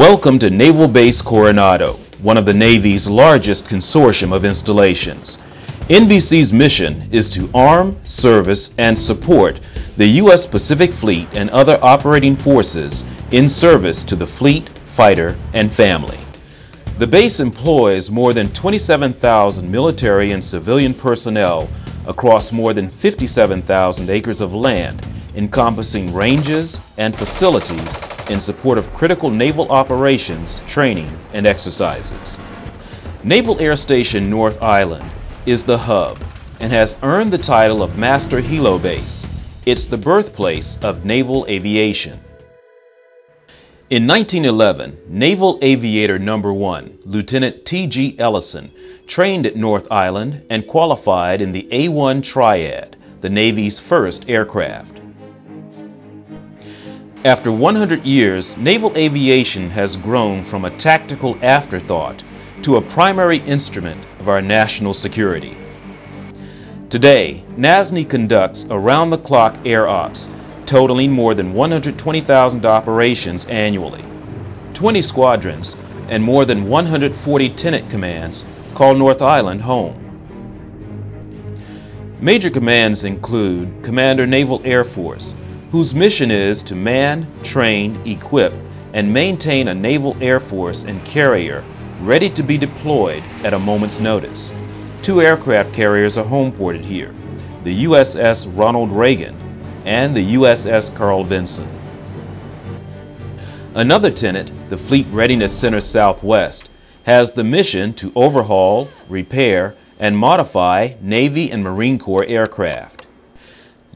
Welcome to Naval Base Coronado, one of the Navy's largest consortium of installations. NBC's mission is to arm, service, and support the U.S. Pacific Fleet and other operating forces in service to the fleet, fighter, and family. The base employs more than 27,000 military and civilian personnel across more than 57,000 acres of land, encompassing ranges and facilities in support of critical naval operations, training, and exercises. Naval Air Station North Island is the hub and has earned the title of Master Helo Base. It's the birthplace of naval aviation. In 1911, Naval Aviator No. 1, Lieutenant T.G. Ellison, trained at North Island and qualified in the A-1 Triad, the Navy's first aircraft. After 100 years, naval aviation has grown from a tactical afterthought to a primary instrument of our national security. Today, NASNY conducts around-the-clock air ops, totaling more than 120,000 operations annually. 20 squadrons and more than 140 tenant commands call North Island home. Major commands include Commander Naval Air Force, whose mission is to man, train, equip, and maintain a naval air force and carrier ready to be deployed at a moment's notice. 2 aircraft carriers are homeported here, the USS Ronald Reagan and the USS Carl Vinson. Another tenet, the Fleet Readiness Center Southwest, has the mission to overhaul, repair, and modify Navy and Marine Corps aircraft.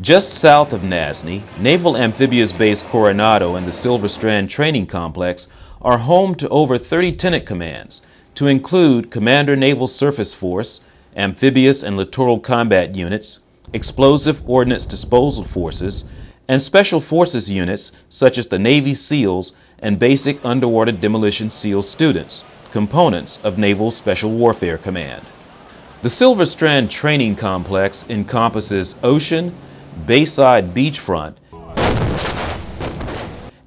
Just south of NASNY, Naval Amphibious Base Coronado and the Silver Strand Training Complex are home to over 30 tenant commands, to include Commander Naval Surface Force, Amphibious and Littoral Combat Units, Explosive Ordnance Disposal Forces, and Special Forces units such as the Navy SEALs and Basic Underwater Demolition SEAL students, components of Naval Special Warfare Command. The Silver Strand Training Complex encompasses ocean, bayside beachfront,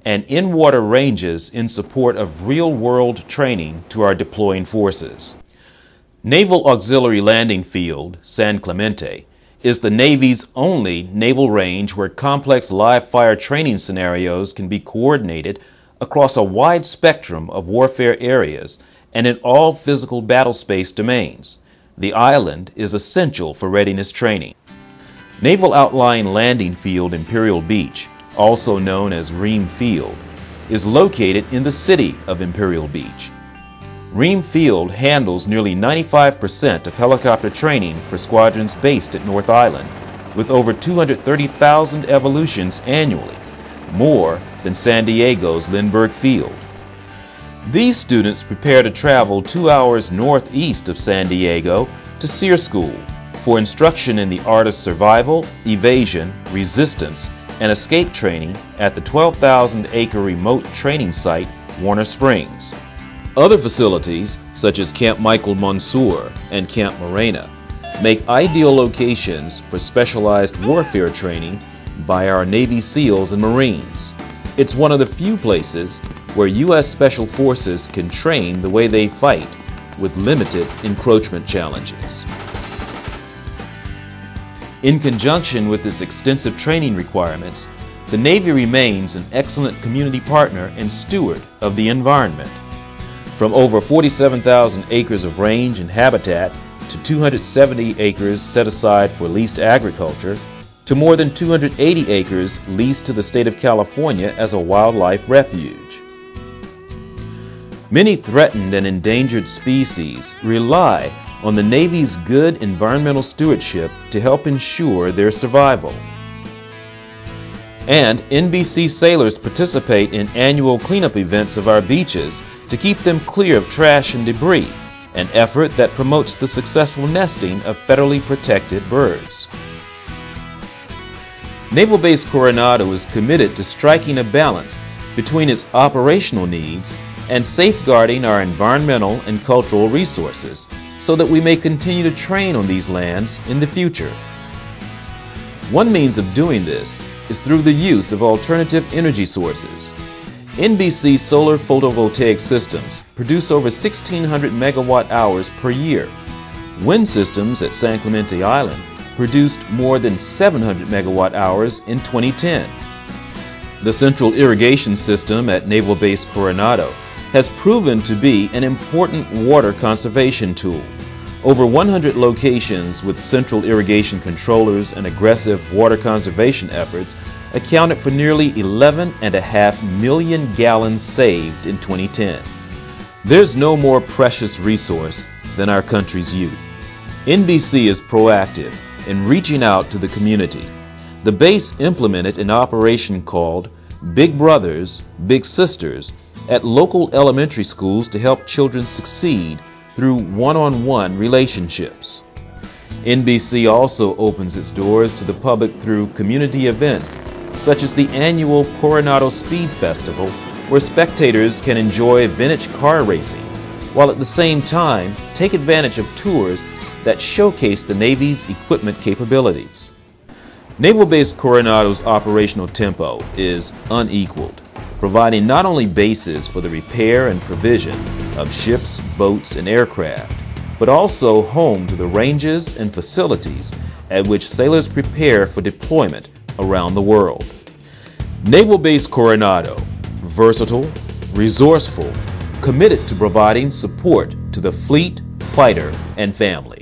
and in-water ranges in support of real-world training to our deploying forces. Naval Auxiliary Landing Field, San Clemente, is the Navy's only naval range where complex live-fire training scenarios can be coordinated across a wide spectrum of warfare areas and in all physical battle space domains. The island is essential for readiness training. Naval Outlying Landing Field Imperial Beach, also known as Ream Field, is located in the city of Imperial Beach. Ream Field handles nearly 95% of helicopter training for squadrons based at North Island, with over 230,000 evolutions annually, more than San Diego's Lindbergh Field. These students prepare to travel 2 hours northeast of San Diego to SEER School for instruction in the art of survival, evasion, resistance, and escape training at the 12,000-acre remote training site, Warner Springs. Other facilities, such as Camp Michael Monsoor and Camp Morena, make ideal locations for specialized warfare training by our Navy SEALs and Marines. It's one of the few places where U.S. Special Forces can train the way they fight with limited encroachment challenges. In conjunction with its extensive training requirements, the Navy remains an excellent community partner and steward of the environment. From over 47,000 acres of range and habitat to 270 acres set aside for leased agriculture, to more than 280 acres leased to the state of California as a wildlife refuge. Many threatened and endangered species rely on the Navy's good environmental stewardship to help ensure their survival. And NBC sailors participate in annual cleanup events of our beaches to keep them clear of trash and debris, an effort that promotes the successful nesting of federally protected birds. Naval Base Coronado is committed to striking a balance between its operational needs and safeguarding our environmental and cultural resources so that we may continue to train on these lands in the future. One means of doing this is through the use of alternative energy sources. NBC solar photovoltaic systems produce over 1,600 megawatt hours per year. Wind systems at San Clemente Island produced more than 700 megawatt hours in 2010. The central irrigation system at Naval Base Coronado has proven to be an important water conservation tool. Over 100 locations with central irrigation controllers and aggressive water conservation efforts accounted for nearly 11.5 million gallons saved in 2010. There's no more precious resource than our country's youth. NBC is proactive in reaching out to the community. The base implemented an operation called Big Brothers, Big Sisters at local elementary schools to help children succeed through one-on-one relationships. NBC also opens its doors to the public through community events such as the annual Coronado Speed Festival, where spectators can enjoy vintage car racing, while at the same time take advantage of tours that showcase the Navy's equipment capabilities. Naval Base Coronado's operational tempo is unequaled, providing not only bases for the repair and provision of ships, boats, and aircraft, but also home to the ranges and facilities at which sailors prepare for deployment around the world. Naval Base Coronado, versatile, resourceful, committed to providing support to the fleet, fighter, and family.